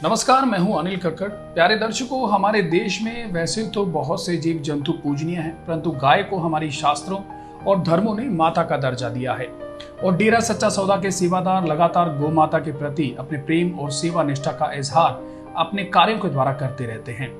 नमस्कार, मैं हूं अनिल कक्कड़। प्यारे दर्शकों, हमारे देश में वैसे तो बहुत से जीव जंतु पूजनीय हैं, परंतु गाय को हमारी शास्त्रों और धर्मों ने माता का दर्जा दिया है। और डेरा सच्चा सौदा के सेवादार लगातार गौ माता के प्रति अपने प्रेम और सेवा निष्ठा का इजहार अपने कार्यों के द्वारा करते रहते हैं।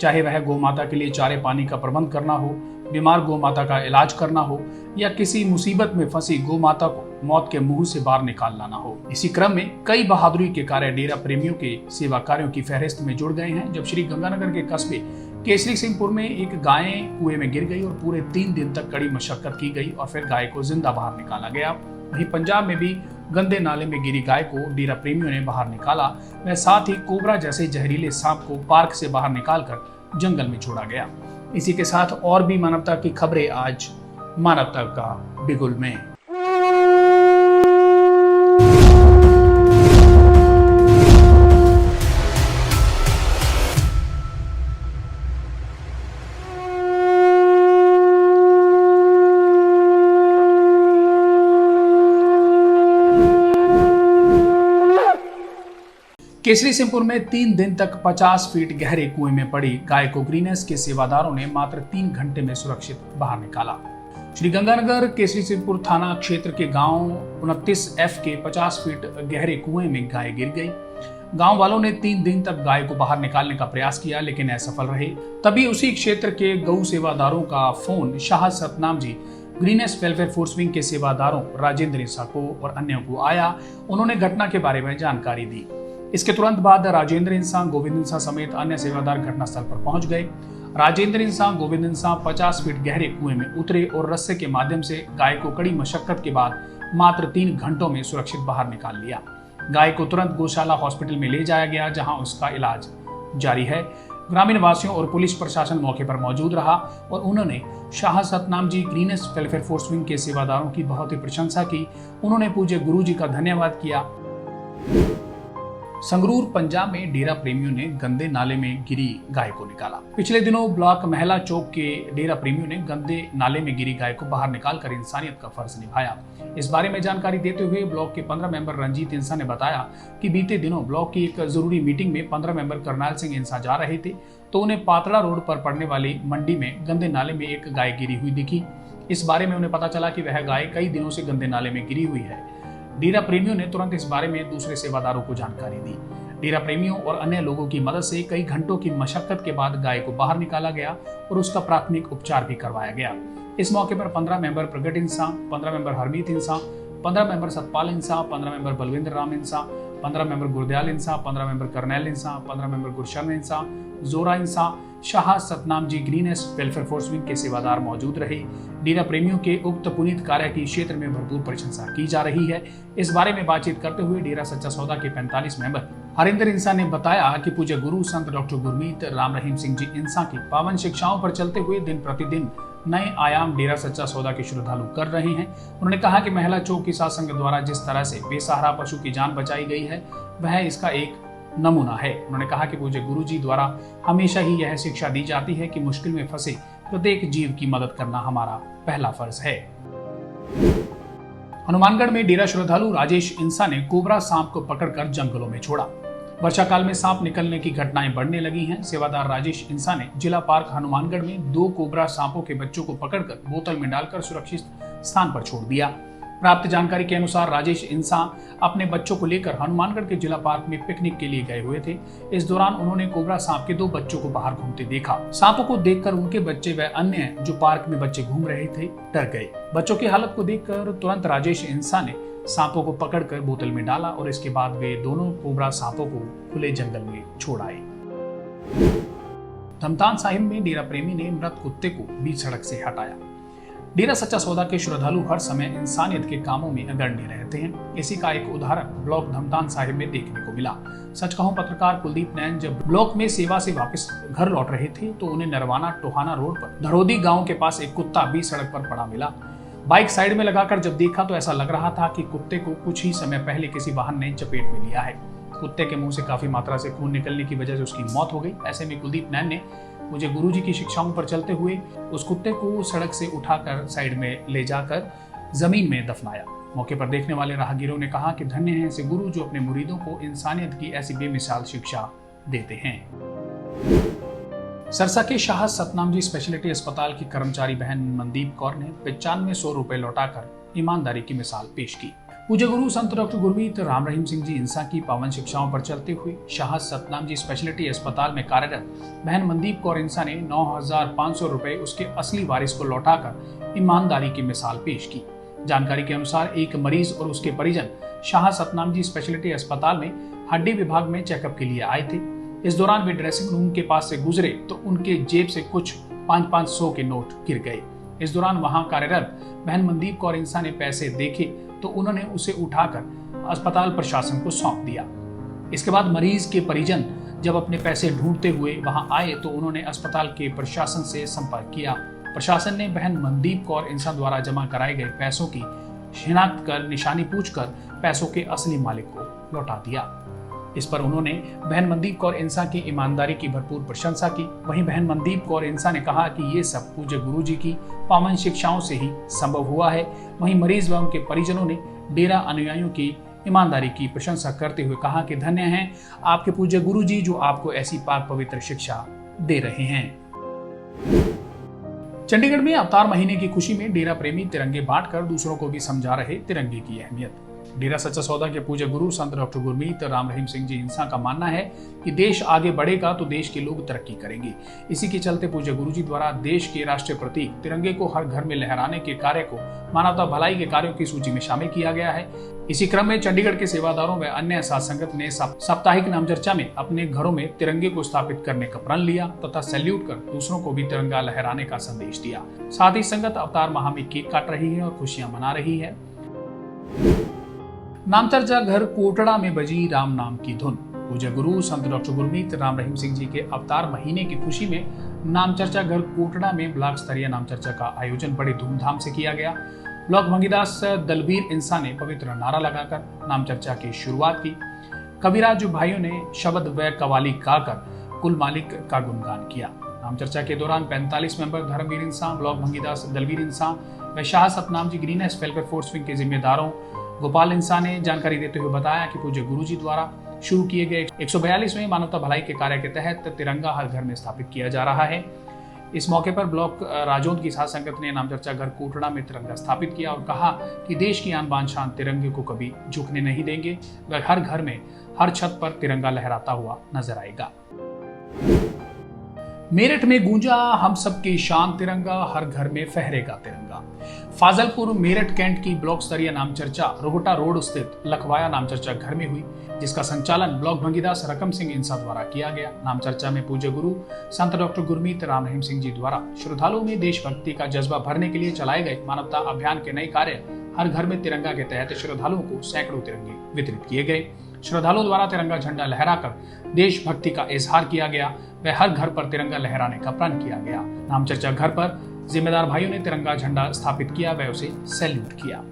चाहे वह गौ माता के लिए चारे पानी का प्रबंध करना हो, बीमार गौ माता का इलाज करना हो या किसी मुसीबत में फंसी गौ माता को मौत के मुंह से बाहर निकाल लाना हो। इसी क्रम में कई बहादुरी के कार्य डेरा प्रेमियों के सेवा कार्यों की फहरिस्त में जुड़ गए हैं। जब श्री गंगानगर के कस्बे केसरी सिंहपुर में एक गाय कुएं में गिर गई और पूरे 3 दिन तक कड़ी मशक्कत की गई और फिर गाय को जिंदा बाहर निकाला गया। वहीं पंजाब में भी गंदे नाले में गिरी गाय को डेरा प्रेमियों ने बाहर निकाला। वह साथ ही कोबरा जैसे जहरीले सांप को पार्क से बाहर निकालकर जंगल में छोड़ा गया। इसी के साथ और भी मानवता की खबरें आज मानवता का बिगुल में। केसरी सिंहपुर में 3 दिन तक 50 फीट गहरे कुएं में पड़ी गाय को ग्रीनेस के सेवादारों ने मात्र 3 घंटे में सुरक्षित बाहर निकाला। श्री गंगानगर केसरी सिंहपुर थाना क्षेत्र के गांव 29F के 50 फीट गहरे कुएं में गाय गिर गई। गांव वालों ने 3 दिन तक गाय को बाहर निकालने का प्रयास किया, लेकिन असफल रहे। तभी उसी क्षेत्र के गौ सेवादारों का phone Shah Satnam ji greenish welfare force wing के सेवादारों राजेंद्र इंसा को और अन्यों को आया। उन्होंने घटना के बारे में जानकारी दी। इसके तुरंत बाद राजेंद्र इंसा, गोविंद इंसा समेत अन्य सेवादार घटनास्थल पर पहुंच गए। राजेंद्र इंसा, गोविंद इंसा 50 फीट गहरे कुएं में उतरे और रस्से के माध्यम से गाय को कड़ी मशक्कत के बाद मात्र 3 घंटों में सुरक्षित बाहर निकाल लिया। गाय को तुरंत गौशाला हॉस्पिटल में ले जाया गया, जहां उसका इलाज जारी है। ग्रामीण वासियों और पुलिस प्रशासन मौके पर मौजूद रहा और उन्होंने Shah Satnam ji greenish welfare force wing के सेवादारों की बहुत ही प्रशंसा की। उन्होंने पूज्य गुरु जी का धन्यवाद किया। संगरूर पंजाब में डेरा प्रेमियों ने गंदे नाले में गिरी गाय को निकाला। पिछले दिनों ब्लॉक महिला चौक के डेरा प्रेमियों ने गंदे नाले में गिरी गाय को बाहर निकालकर इंसानियत का फर्ज निभाया। इस बारे में जानकारी देते हुए ब्लॉक के 15 मेंबर रंजीत इंसा ने बताया कि बीते दिनों ब्लॉक की एक जरूरी मीटिंग में 15 मेंबर करनाल सिंह इंसा जा रहे थे तो उन्हें पातड़ा रोड पर पड़ने वाली मंडी में गंदे नाले में एक गाय गिरी हुई दिखी। इस बारे में उन्हें पता चला कि वह गाय कई दिनों से गंदे नाले में गिरी हुई है। डेरा प्रेमियों ने तुरंत इस बारे में दूसरे सेवादारों को जानकारी दी। डेरा प्रेमियों और अन्य लोगों की मदद से कई घंटों की मशक्कत के बाद गाय को बाहर निकाला गया और उसका प्राथमिक उपचार भी करवाया गया। इस मौके पर 15 मेंबर प्रगट इंसा, 15 मेंबर हरमीत इंसा, 15 मेंबर सतपाल इंसा, 15 मेंबर बलविंद्र राम इंसा, 15 मेंबर गुरदयाल इंसा, 15 मेंबर करनैल इंसा, 15 मेंबर गुरशरण इंसा, जोरा इंसा, Shah Satnam ji greenish welfare force wing के सेवादार मौजूद रहे। डेरा प्रेमियों के उक्त पुनीत कार्य की क्षेत्र में भरपूर प्रशंसा की जा रही है। इस बारे में बातचीत करते हुए डेरा सच्चा सौदा के 45 मेंबर हरिंदर इंसा ने बताया कि पूज्य गुरु संत डॉक्टर गुरमीत राम रहीम सिंह जी इंसा की पावन शिक्षाओं पर चलते हुए दिन प्रतिदिन नए आयाम डेरा सच्चा सौदा के श्रद्धालु कर रहे हैं। उन्होंने कहा कि महिला चौक की साथ संघ द्वारा जिस तरह से बेसहारा पशु की जान बचाई गई है वह इसका एक नमूना है। उन्होंने कहा कि पूज्य गुरु जी द्वारा हमेशा ही यह शिक्षा दी जाती है कि मुश्किल में फंसे प्रत्येक जीव की मदद करना हमारा पहला फर्ज है। हनुमानगढ़ में डेरा श्रद्धालु राजेश इंसा ने कोबरा सांप को पकड़कर जंगलों में छोड़ा। वर्षा काल में सांप निकलने की घटनाएं बढ़ने लगी हैं। सेवादार राजेश इंसा ने जिला पार्क हनुमानगढ़ में 2 कोबरा सांपों के बच्चों को पकड़कर बोतल में डालकर सुरक्षित स्थान पर छोड़ दिया। प्राप्त जानकारी के अनुसार राजेश इंसा अपने बच्चों को लेकर हनुमानगढ़ के जिला पार्क में पिकनिक के लिए गए हुए थे। इस दौरान उन्होंने कोबरा सांप के 2 बच्चों को बाहर घूमते देखा। सांपों को देखकर उनके बच्चे व अन्य जो पार्क में बच्चे घूम रहे थे डर गए। बच्चों की हालत को देखकर तुरंत राजेश इंसा ने सांपों को पकड़कर बोतल में डाला और इसके बाद वे दोनों कोबरा सांपों को खुले जंगल में छोड़ आए। धमतान साहिब में डेरा प्रेमी ने मृत कुत्ते को बीच सड़क से हटाया। डेरा सच्चा सौदा के श्रद्धालु हर समय इंसानियत के कामों में अग्रणी रहते हैं। इसी का एक उदाहरण ब्लॉक धमतान साहिब में देखने को मिला। सच कहूं, पत्रकार कुलदीप नैन जब ब्लॉक में सेवा से वापस घर लौट रहे थे तो उन्हें नरवाना टोहाना रोड पर धरोदी गांव के पास एक कुत्ता बीच सड़क पर पड़ा मिला। बाइक साइड में लगाकर जब देखा तो ऐसा लग रहा था कि कुत्ते को कुछ ही समय पहले किसी वाहन ने चपेट में लिया है। कुत्ते के मुंह से काफी मात्रा से खून निकलने की वजह से उसकी मौत हो गई। ऐसे में कुलदीप नैन ने मुझे गुरुजी की शिक्षाओं पर चलते हुए उस कुत्ते को सड़क से उठाकर साइड में ले जाकर जमीन में दफनाया। मौके पर देखने वाले राहगीरों ने कहा कि धन्य है ऐसे गुरु जो अपने मुरीदों को इंसानियत की ऐसी बेमिसाल शिक्षा देते हैं। सरसा के शाह सतनामजी स्पेशलिटी अस्पताल की कर्मचारी बहन मनदीप कौर ने 9500 रुपए लौटाकर ईमानदारी की मिसाल पेश की। पूज्य गुरु संत डॉक्टर गुरमीत राम रहीम सिंह जी इंसा की पावन शिक्षाओं पर चलते हुए शाह सतनामजी स्पेशलिटी अस्पताल में कार्यरत बहन मनदीप कौर इंसा ने 9500 रुपए उसके असली वारिस को लौटाकर ईमानदारी की मिसाल पेश की। जानकारी के अनुसार एक मरीज और उसके परिजन शाह सतनामजी स्पेशलिटी अस्पताल में हड्डी विभाग में चेकअप के लिए आए थे। इस दौरान वे ड्रेसिंग रूम के पास से गुजरे तो उनके जेब से कुछ 500 के नोट गिर गए। इस दौरान वहां कार्यरत बहन मनदीप कौर इंसा ने पैसे देखे तो उन्होंने उसे उठाकर अस्पताल प्रशासन को सौंप दिया। इसके बाद मरीज के परिजन जब अपने पैसे ढूंढते हुए वहां आए तो उन्होंने अस्पताल के प्रशासन से संपर्क किया। प्रशासन ने बहन मनदीप कौर इंसा द्वारा जमा कराए गए पैसों की शिनाख्त कर निशानी पूछकर पैसों के असली मालिक को लौटा दिया। इस पर उन्होंने बहन मनदीप कौर इंसा की ईमानदारी की भरपूर प्रशंसा की। वहीं बहन मनदीप कौर इंसा ने कहा कि ये सब पूज्य गुरु जी की पावन शिक्षाओं से ही संभव हुआ है। वहीं मरीज व उनके परिजनों ने डेरा अनुयायियों की ईमानदारी की प्रशंसा करते हुए कहा कि धन्य हैं आपके पूज्य गुरु जी जो आपको ऐसी पाक पवित्र शिक्षा दे रहे हैं। चंडीगढ़ में अवतार महीने की खुशी में डेरा प्रेमी तिरंगे बांटकर दूसरों को भी समझा रहे तिरंगे की अहमियत। डेरा सच्चा सौदा के पूज्य गुरु संत डॉक्टर गुरमीत राम रहीम सिंह जी इंसा का मानना है कि देश आगे बढ़ेगा तो देश के लोग तरक्की करेंगे। इसी के चलते पूज्य गुरु जी द्वारा देश के राष्ट्रीय प्रतीक तिरंगे को हर घर में लहराने के कार्य को मानवता भलाई के कार्यों की सूची में शामिल किया गया है। इसी क्रम में चंडीगढ़ के सेवादारों व अन्य साथ संगत ने साप्ताहिक नामचर्चा में अपने घरों में तिरंगे को स्थापित करने का प्रण लिया तथा सैल्यूट कर दूसरों को भी तिरंगा लहराने का संदेश दिया। साथ ही संगत अवतार माह में केक काट रही है और खुशियां मना रही है। नामचर्चा घर कोटड़ा में बजी राम नाम की धुन। पूज्य गुरु संत डॉक्टर गुरमीत राम रहीम सिंह जी के अवतार महीने की खुशी में नामचर्चा घर कोटड़ा में ब्लॉक स्तरीय नामचर्चा का आयोजन बड़ी धूमधाम से किया गया। ब्लॉक भंगीदास दलबीर इंसा ने पवित्र नारा लगाकर नामचर्चा की शुरुआत की। कविराज भाइयों ने शब्द व कवाली गाकर कुल मालिक का गुणगान किया। नामचर्चा के दौरान 45 मेंबर धर्मवीर इंसा, ब्लॉक भंगीदास दलबीर इंसा व Shah Satnam ji green S welfare force wing के जिम्मेदारों गोपाल इंसा ने जानकारी देते हुए बताया कि पूज्य गुरु जी द्वारा शुरू किए गए 142वें मानवता भलाई के कार्य के तहत तिरंगा हर घर में स्थापित किया जा रहा है। इस मौके पर ब्लॉक राजौंद की साथ संगत ने नामचर्चा घर कोटड़ा में तिरंगा स्थापित किया और कहा कि देश की आन बान शान तिरंगे को कभी झुकने नहीं देंगे। वह हर घर में हर छत पर तिरंगा लहराता हुआ नजर आएगा। मेरठ में गूंजा हम सबकी शान तिरंगा, हर घर में फहरेगा तिरंगा। फाजलपुर मेरठ कैंट की ब्लॉक स्तरीय नामचर्चा रोहटा रोड स्थित लखवाया नामचर्चा घर में हुई, जिसका संचालन ब्लॉक भंगीदास रकम सिंह इंसा द्वारा किया गया। नामचर्चा में पूज्य गुरु संत डॉक्टर गुरमीत राम रहीम सिंह जी द्वारा श्रद्धालुओं में देशभक्ति का जज्बा भरने के लिए चलाए गए मानवता अभियान के नए कार्य हर घर में तिरंगा के तहत श्रद्धालुओं को सैकड़ों तिरंगे वितरित किए गए। श्रद्धालुओं द्वारा तिरंगा झंडा लहराकर देशभक्ति का इजहार किया गया व हर घर पर तिरंगा लहराने का प्रण किया गया। नामचर्चा घर पर जिम्मेदार भाइयों ने तिरंगा झंडा स्थापित किया व उसे सैल्यूट किया।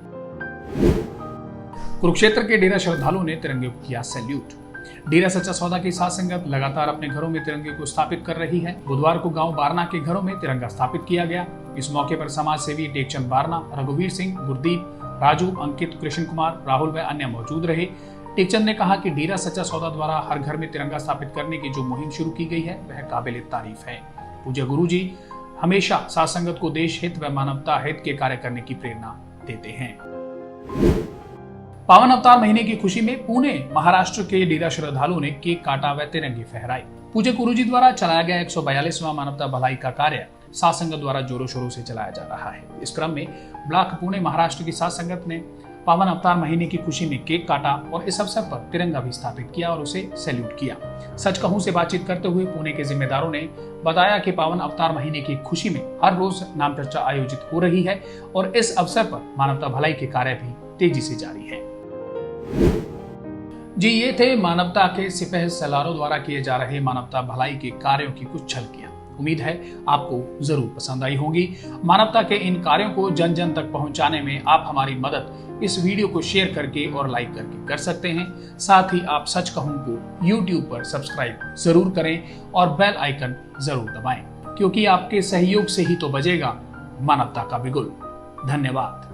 कुरुक्षेत्र के डेरा श्रद्धालुओं ने तिरंगे को किया सैल्यूट। डेरा सच्चा सौदा की साथ संगत लगातार अपने घरों में तिरंगे को स्थापित कर रही है। बुधवार को गांव बारना के घरों में तिरंगा स्थापित किया गया। इस मौके पर समाज सेवी टेकचंद बारना, रघुवीर सिंह, गुरदीप, राजू, अंकित, कृष्ण कुमार, राहुल व अन्य मौजूद रहे। टेकचंद ने कहा कि डेरा सच्चा सौदा द्वारा हर घर में तिरंगा स्थापित करने की जो मुहिम शुरू की गई है वह काबिल तारीफ है। पूज्य गुरु जी हमेशा साथ संगत को देश हित व मानवता हित के कार्य करने की प्रेरणा देते हैं। पावन अवतार महीने की खुशी में पुणे महाराष्ट्र के डेरा श्रद्धालुओं ने केक काटा व तिरंगे फहराए। पूज्य गुरु जी द्वारा चलाया गया 142वां मानवता भलाई का कार्य साथ संगत द्वारा जोरों शोरों से चलाया जा रहा है। इस क्रम में ब्लॉक पुणे महाराष्ट्र की साथ संगत ने पावन अवतार महीने की खुशी में केक काटा और इस अवसर पर तिरंगा भी स्थापित किया और उसे सैल्यूट किया। सच कहूं से बातचीत करते हुए पुणे के जिम्मेदारों ने बताया कि पावन अवतार महीने की खुशी में हर रोज नामचर्चा आयोजित हो रही है और इस अवसर पर मानवता भलाई के कार्य भी तेजी से जारी है। जी ये थे मानवता के सिपह सलारों द्वारा किए जा रहे मानवता भलाई के कार्यों की कुछ झलकियां। उम्मीद है आपको जरूर पसंद आई होंगी। मानवता के इन कार्यों को जन जन तक पहुंचाने में आप हमारी मदद इस वीडियो को शेयर करके और लाइक करके कर सकते हैं। साथ ही आप सच कहूं को YouTube पर सब्सक्राइब जरूर करें और बेल आइकन जरूर दबाएं, क्योंकि आपके सहयोग से ही तो बजेगा मानवता का बिगुल। धन्यवाद।